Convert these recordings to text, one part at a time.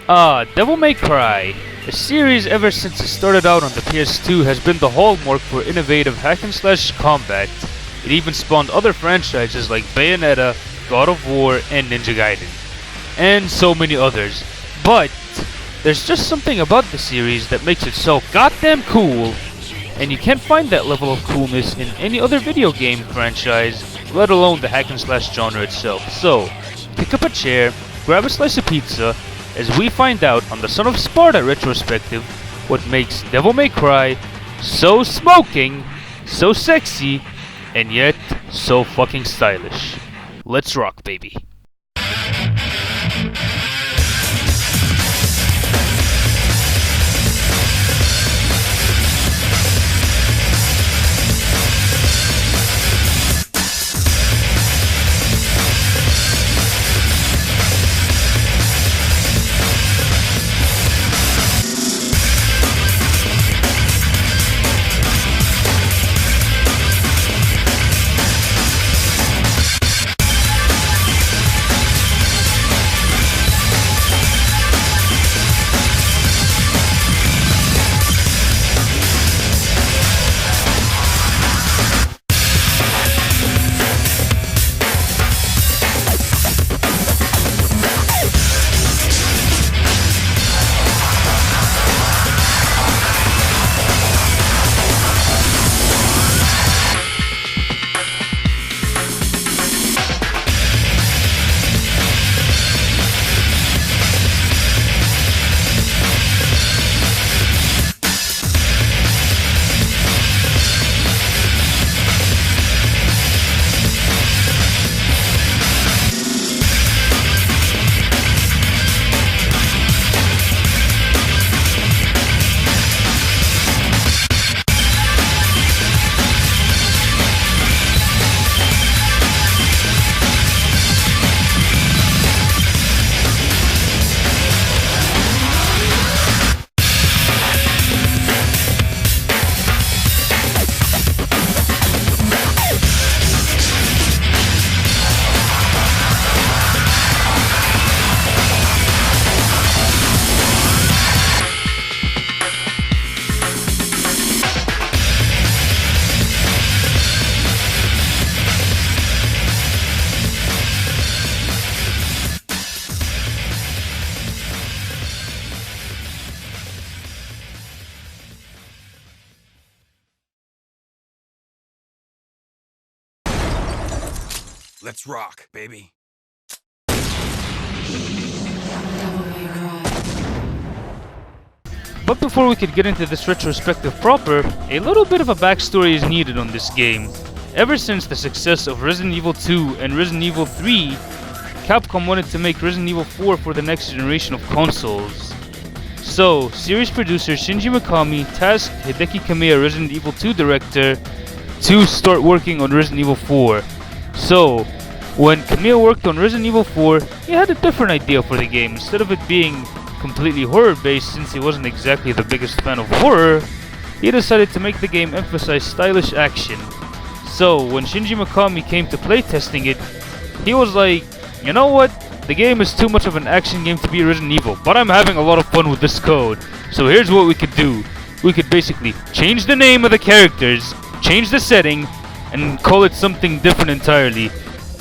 Devil May Cry. The series ever since it started out on the PS2 has been the hallmark for innovative hack-and-slash combat. It even spawned other franchises like Bayonetta, God of War, and Ninja Gaiden. And so many others. But there's just something about the series that makes it so goddamn cool, and you can't find that level of coolness in any other video game franchise, let alone the hack-and-slash genre itself. So, pick up a chair, grab a slice of pizza, as we find out on the Son of Sparda Retrospective what makes Devil May Cry so smoking, so sexy, and yet so fucking stylish. Let's rock, baby. Let's rock, baby. But before we could get into this retrospective proper, a little bit of a backstory is needed on this game. Ever since the success of Resident Evil 2 and Resident Evil 3, Capcom wanted to make Resident Evil 4 for the next generation of consoles. So, series producer Shinji Mikami tasked Hideki Kamiya, Resident Evil 2 director, to start working on Resident Evil 4. So, when Kamiya worked on Resident Evil 4, he had a different idea for the game. Instead of it being completely horror-based, since he wasn't exactly the biggest fan of horror, he decided to make the game emphasize stylish action. So, when Shinji Mikami came to playtesting it, he was like, you know what? The game is too much of an action game to be Resident Evil, but I'm having a lot of fun with this code. So here's what we could do. We could basically change the name of the characters, change the setting, and call it something different entirely.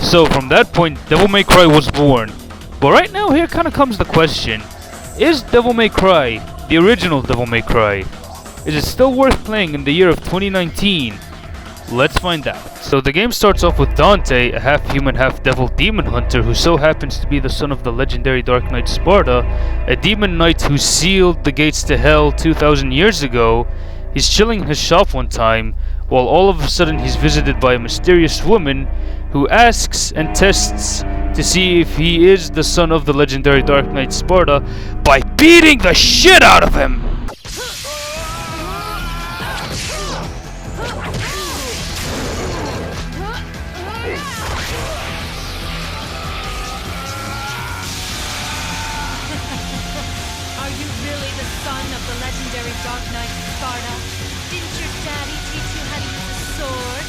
So from that point, Devil May Cry was born. But right now, here kind of comes the question. Is Devil May Cry, the original Devil May Cry, is it still worth playing in the year of 2019? Let's find out. So the game starts off with Dante, a half-human, half-devil demon hunter who so happens to be the son of the legendary Dark Knight Sparda, a demon knight who sealed the gates to hell 2,000 years ago. He's chilling in his shop one time, while all of a sudden he's visited by a mysterious woman who asks and tests to see if he is the son of the legendary Dark Knight Sparda by beating the shit out of him! Are you really the son of the legendary Dark Knight Sparda? Didn't your daddy teach you how to use a sword?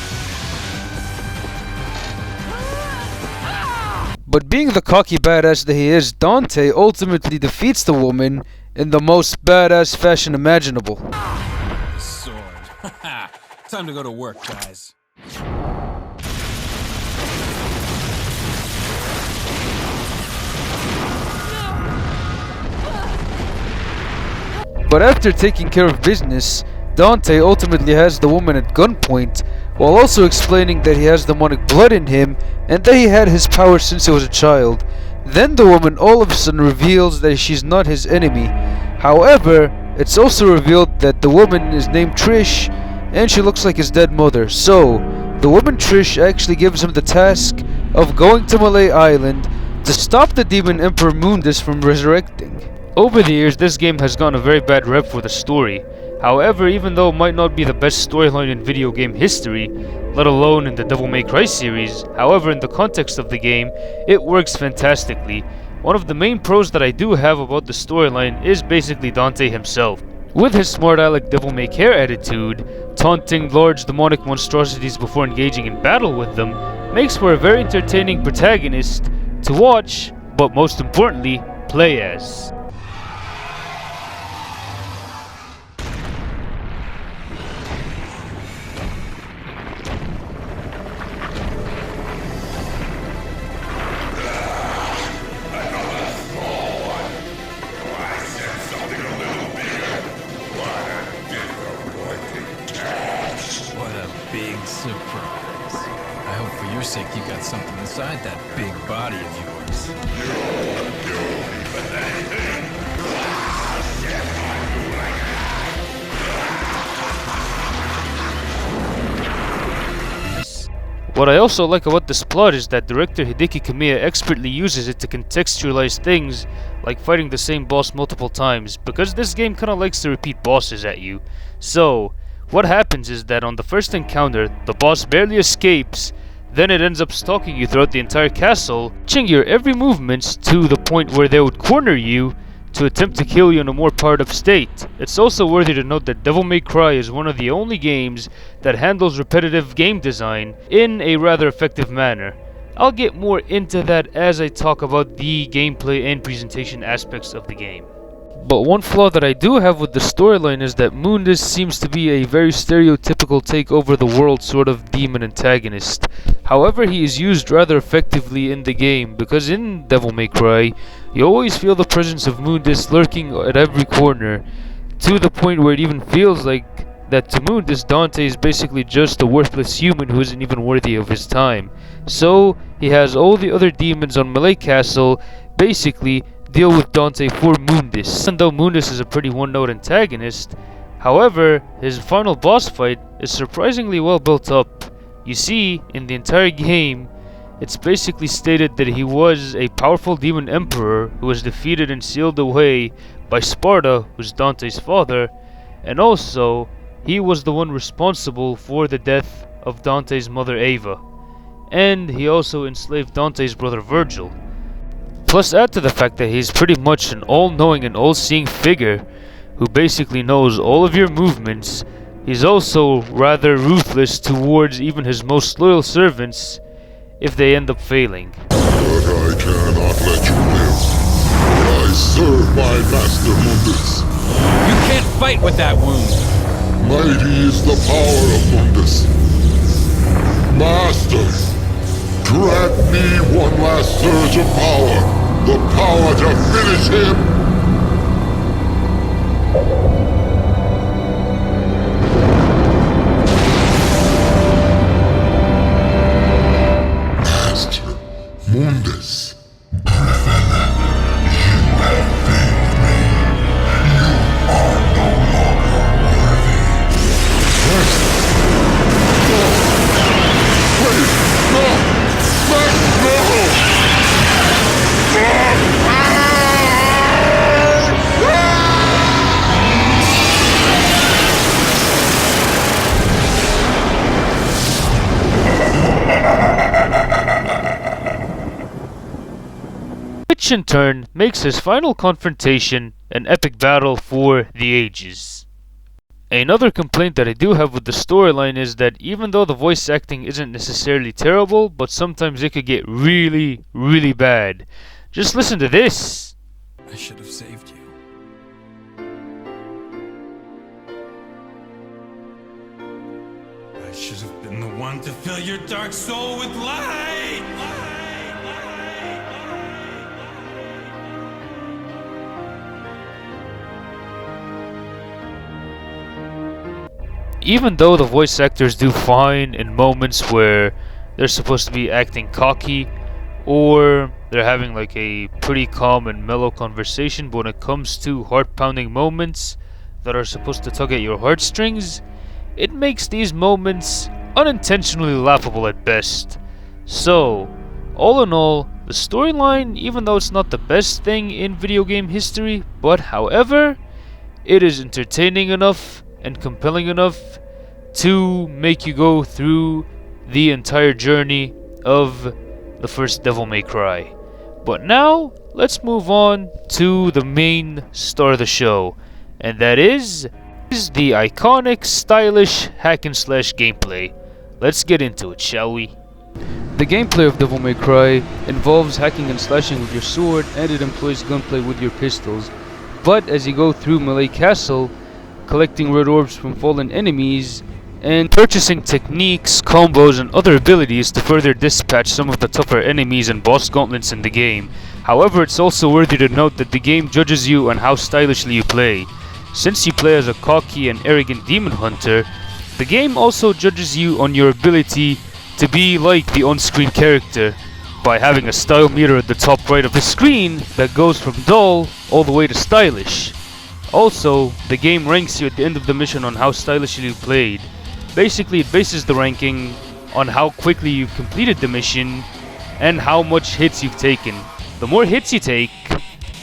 But being the cocky badass that he is, Dante ultimately defeats the woman in the most badass fashion imaginable. Sword. Time to go to work, guys. But after taking care of business, Dante ultimately has the woman at gunpoint, while also explaining that he has demonic blood in him and that he had his power since he was a child. Then the woman all of a sudden reveals that she's not his enemy. However, it's also revealed that the woman is named Trish and she looks like his dead mother. So, the woman Trish actually gives him the task of going to Malay Island to stop the demon Emperor Mundus from resurrecting. Over the years, this game has gotten a very bad rep for the story. However, even though it might not be the best storyline in video game history, let alone in the Devil May Cry series, however, in the context of the game, it works fantastically. One of the main pros that I do have about the storyline is basically Dante himself. With his smart aleck Devil May Care attitude, taunting large demonic monstrosities before engaging in battle with them makes for a very entertaining protagonist to watch, but most importantly, play as. What a big surprise. I hope for your sake you got something inside that big body of yours. What I also like about this plot is that director Hideki Kamiya expertly uses it to contextualize things like fighting the same boss multiple times, because this game kinda likes to repeat bosses at you. So, what happens is that on the first encounter, the boss barely escapes, then it ends up stalking you throughout the entire castle, watching your every movements to the point where they would corner you to attempt to kill you in a more powered up state. It's also worthy to note that Devil May Cry is one of the only games that handles repetitive game design in a rather effective manner. I'll get more into that as I talk about the gameplay and presentation aspects of the game. But one flaw that I do have with the storyline is that Mundus seems to be a very stereotypical take over the world sort of demon antagonist. However, he is used rather effectively in the game, because in Devil May Cry, you always feel the presence of Mundus lurking at every corner, to the point where it even feels like that to Mundus, Dante is basically just a worthless human who isn't even worthy of his time. So, he has all the other demons on Malay Castle basically deal with Dante for Mundus. Even though Mundus is a pretty one-note antagonist, however, his final boss fight is surprisingly well built up. You see, in the entire game, it's basically stated that he was a powerful demon emperor who was defeated and sealed away by Sparda, who's Dante's father, and also, he was the one responsible for the death of Dante's mother Ava. And he also enslaved Dante's brother Virgil. Plus, add to the fact that he's pretty much an all-knowing and all-seeing figure who basically knows all of your movements. He's also rather ruthless towards even his most loyal servants if they end up failing. But I cannot let you live. I serve my master Mundus. You can't fight with that wound! Mighty is the power of Mundus. Master, grant me one last surge of power. The power to finish him! Master Mundus. Griffin, you have failed me. You are no longer worthy. Master! No! Please, no! Master, no! Which in turn makes his final confrontation an epic battle for the ages. Another complaint that I do have with the storyline is that even though the voice acting isn't necessarily terrible, but sometimes it could get really, really bad. Just listen to this. I should have saved you. I should have been the one to fill your dark soul with light! Even though the voice actors do fine in moments where they're supposed to be acting cocky, or they're having like a pretty calm and mellow conversation, but when it comes to heart-pounding moments that are supposed to tug at your heartstrings, it makes these moments unintentionally laughable at best. So, all in all, the storyline, even though it's not the best thing in video game history, but however, it is entertaining enough and compelling enough to make you go through the entire journey of the first Devil May Cry. But now, let's move on to the main star of the show, and that is the iconic, stylish hack and slash gameplay. Let's get into it, shall we? The gameplay of Devil May Cry involves hacking and slashing with your sword, and it employs gunplay with your pistols. But as you go through Melee Castle, collecting red orbs from fallen enemies, and purchasing techniques, combos, and other abilities to further dispatch some of the tougher enemies and boss gauntlets in the game. However, it's also worthy to note that the game judges you on how stylishly you play. Since you play as a cocky and arrogant demon hunter, the game also judges you on your ability to be like the on-screen character by having a style meter at the top right of the screen that goes from dull all the way to stylish. Also, the game ranks you at the end of the mission on how stylishly you played. Basically, it bases the ranking on how quickly you've completed the mission and how much hits you've taken. The more hits you take,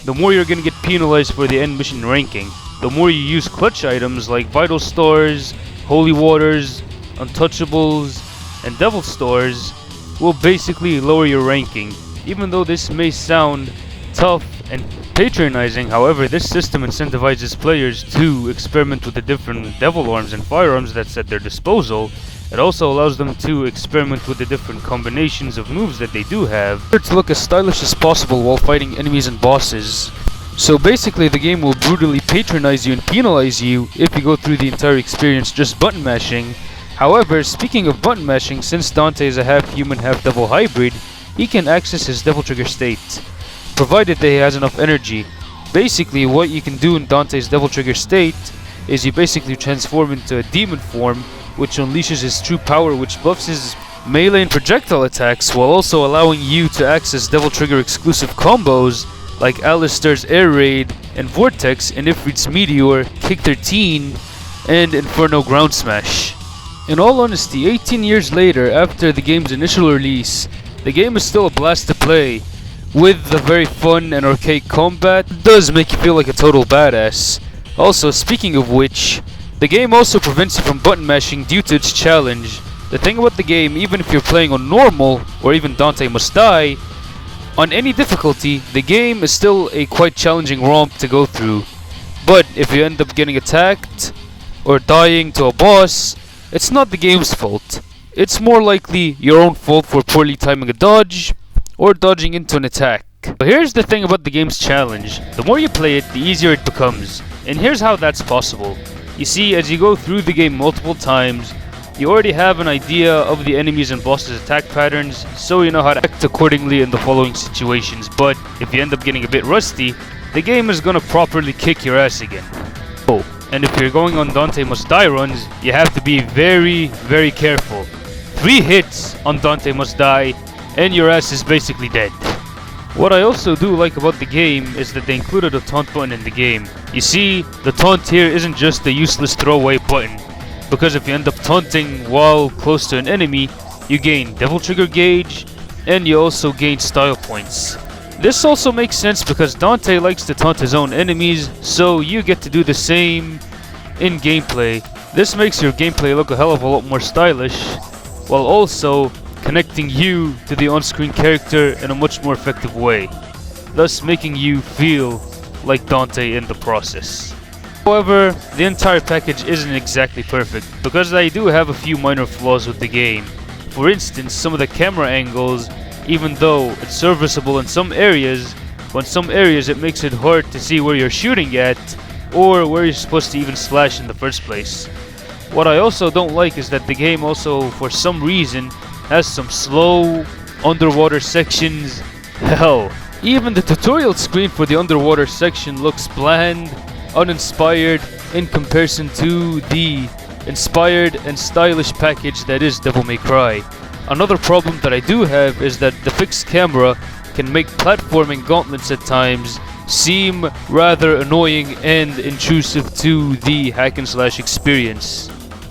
the more you're gonna get penalized for the end mission ranking. The more you use clutch items like Vital Stars, Holy Waters, Untouchables, and Devil Stars will basically lower your ranking. Even though this may sound tough and patronizing, however, this system incentivizes players to experiment with the different devil arms and firearms that's at their disposal. It also allows them to experiment with the different combinations of moves that they do have, to look as stylish as possible while fighting enemies and bosses. So basically, the game will brutally patronize you and penalize you if you go through the entire experience just button mashing. However, speaking of button mashing, since Dante is a half-human, half-devil hybrid, he can access his Devil Trigger state, provided that he has enough energy. Basically, what you can do in Dante's Devil Trigger state is you basically transform into a demon form, which unleashes his true power, which buffs his melee and projectile attacks, while also allowing you to access Devil Trigger exclusive combos like Alistair's Air Raid and Vortex, and Ifrit's Meteor, Kick 13, and Inferno Ground Smash. In all honesty, 18 years later, after the game's initial release, the game is still a blast to play. With the very fun and arcade combat, it does make you feel like a total badass. Also, speaking of which, the game also prevents you from button mashing due to its challenge. The thing about the game, even if you're playing on normal, or even Dante Must Die, on any difficulty, the game is still a quite challenging romp to go through. But if you end up getting attacked, or dying to a boss, it's not the game's fault. It's more likely your own fault for poorly timing a dodge, or dodging into an attack. But here's the thing about the game's challenge. The more you play it, the easier it becomes. And here's how that's possible. You see, as you go through the game multiple times, you already have an idea of the enemies and bosses' attack patterns, so you know how to act accordingly in the following situations. But if you end up getting a bit rusty, the game is gonna properly kick your ass again. Oh, and if you're going on Dante Must Die runs, you have to be very, very careful. 3 hits on Dante Must Die, and your ass is basically dead. What I also do like about the game is that they included a taunt button in the game. You see, the taunt here isn't just a useless throwaway button, because if you end up taunting while close to an enemy, you gain Devil Trigger gauge, and you also gain style points. This also makes sense because Dante likes to taunt his own enemies, so you get to do the same in gameplay. This makes your gameplay look a hell of a lot more stylish, while also connecting you to the on-screen character in a much more effective way, thus making you feel like Dante in the process. However, the entire package isn't exactly perfect, because I do have a few minor flaws with the game. For instance, some of the camera angles, even though it's serviceable in some areas, but in some areas it makes it hard to see where you're shooting at, or where you're supposed to even slash in the first place. What I also don't like is that the game also, for some reason, has some slow underwater sections. Hell, even the tutorial screen for the underwater section looks bland, uninspired in comparison to the inspired and stylish package that is Devil May Cry. Another problem that I do have is that the fixed camera can make platforming gauntlets at times seem rather annoying and intrusive to the hack and slash experience.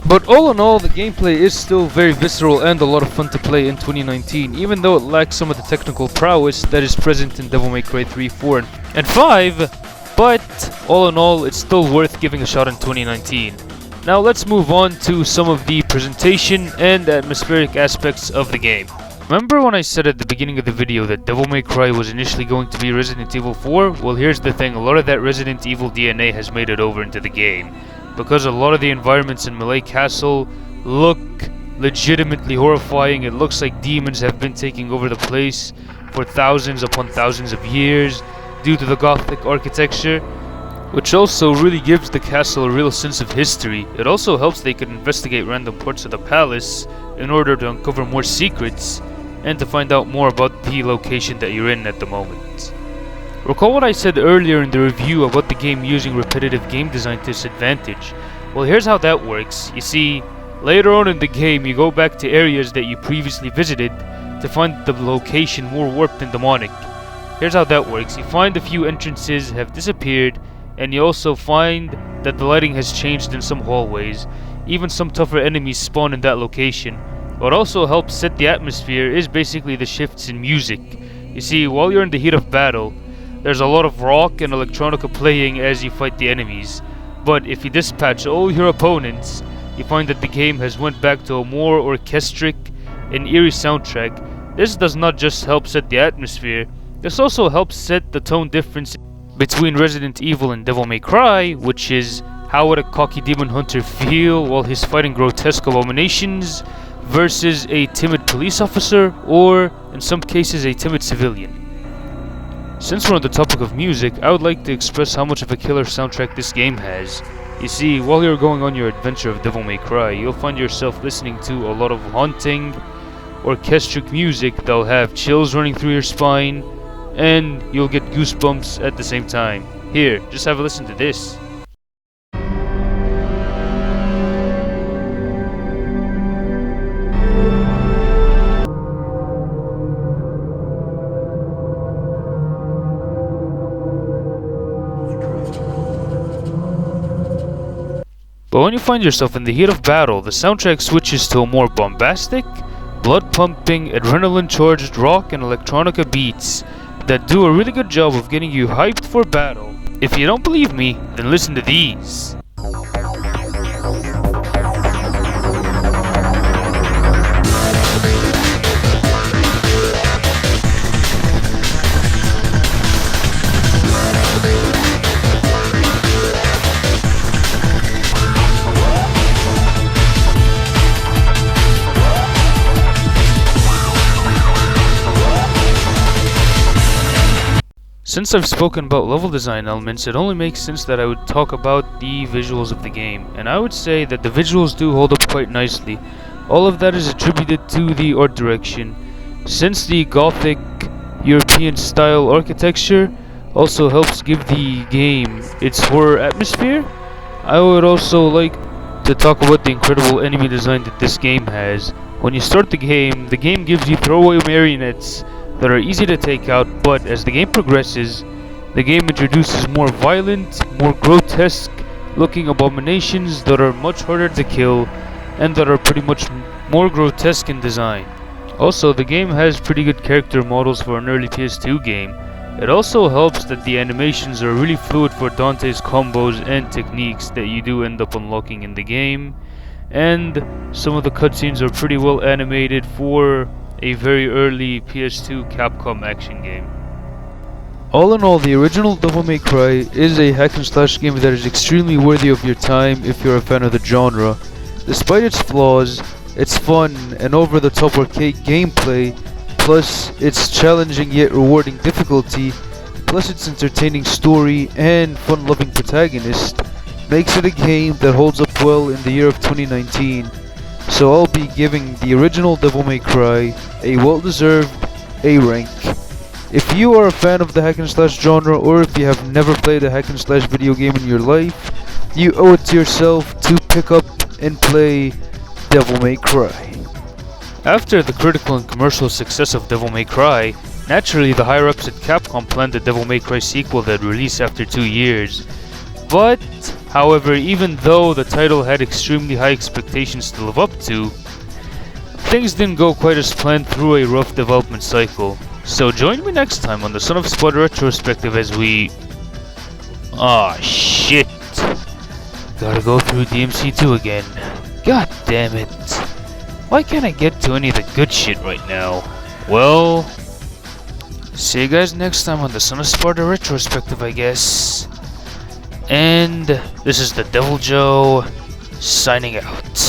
But all in all, the gameplay is still very visceral and a lot of fun to play in 2019, even though it lacks some of the technical prowess that is present in Devil May Cry 3, 4, and 5, but all in all, it's still worth giving a shot in 2019. Now let's move on to some of the presentation and atmospheric aspects of the game. Remember when I said at the beginning of the video that Devil May Cry was initially going to be Resident Evil 4? Well, here's the thing, a lot of that Resident Evil DNA has made it over into the game, because a lot of the environments in Malay Castle look legitimately horrifying. It looks like demons have been taking over the place for thousands upon thousands of years due to the Gothic architecture, which also really gives the castle a real sense of history. It also helps they can investigate random parts of the palace in order to uncover more secrets and to find out more about the location that you're in at the moment. Recall what I said earlier in the review about the game using repetitive game design to its advantage. Well, here's how that works. You see, later on in the game you go back to areas that you previously visited to find the location more warped and demonic. Here's how that works. You find a few entrances have disappeared, and you also find that the lighting has changed in some hallways. Even some tougher enemies spawn in that location. What also helps set the atmosphere is basically the shifts in music. You see, while you're in the heat of battle, there's a lot of rock and electronica playing as you fight the enemies. But if you dispatch all your opponents, you find that the game has went back to a more orchestric and eerie soundtrack. This does not just help set the atmosphere, this also helps set the tone difference between Resident Evil and Devil May Cry, which is how would a cocky demon hunter feel while he's fighting grotesque abominations versus a timid police officer, or in some cases a timid civilian. Since we're on the topic of music, I would like to express how much of a killer soundtrack this game has. You see, while you're going on your adventure of Devil May Cry, you'll find yourself listening to a lot of haunting, orchestric music that'll have chills running through your spine, and you'll get goosebumps at the same time. Here, just have a listen to this. But when you find yourself in the heat of battle, the soundtrack switches to a more bombastic, blood-pumping, adrenaline-charged rock and electronica beats that do a really good job of getting you hyped for battle. If you don't believe me, then listen to these. Since I've spoken about level design elements, it only makes sense that I would talk about the visuals of the game, and I would say that the visuals do hold up quite nicely. All of that is attributed to the art direction, since the Gothic European style architecture also helps give the game its horror atmosphere. I would also like to talk about the incredible enemy design that this game has. When you start the game gives you throwaway marionettes that are easy to take out, but as the game progresses, the game introduces more violent, more grotesque looking abominations that are much harder to kill and that are pretty much more grotesque in design. Also, the game has pretty good character models for an early PS2 game. It also helps that the animations are really fluid for Dante's combos and techniques that you do end up unlocking in the game, and some of the cutscenes are pretty well animated for a very early PS2 Capcom action game. All in all, the original Devil May Cry is a hack and slash game that is extremely worthy of your time if you're a fan of the genre. Despite its flaws, its fun and over-the-top arcade gameplay, plus its challenging yet rewarding difficulty, plus its entertaining story and fun-loving protagonist, makes it a game that holds up well in the year of 2019. So I'll be giving the original Devil May Cry a well-deserved A rank. If you are a fan of the hack and slash genre, or if you have never played a hack and slash video game in your life, you owe it to yourself to pick up and play Devil May Cry. After the critical and commercial success of Devil May Cry, naturally the higher-ups at Capcom planned a Devil May Cry sequel that would release after 2 years. But, however, even though the title had extremely high expectations to live up to, things didn't go quite as planned through a rough development cycle. So join me next time on the Son of Sparda Retrospective as we... Aw, shit. Gotta go through DMC2 again. God damn it. Why can't I get to any of the good shit right now? Well... see you guys next time on the Son of Sparda Retrospective, I guess. And this is the Devil Joe signing out.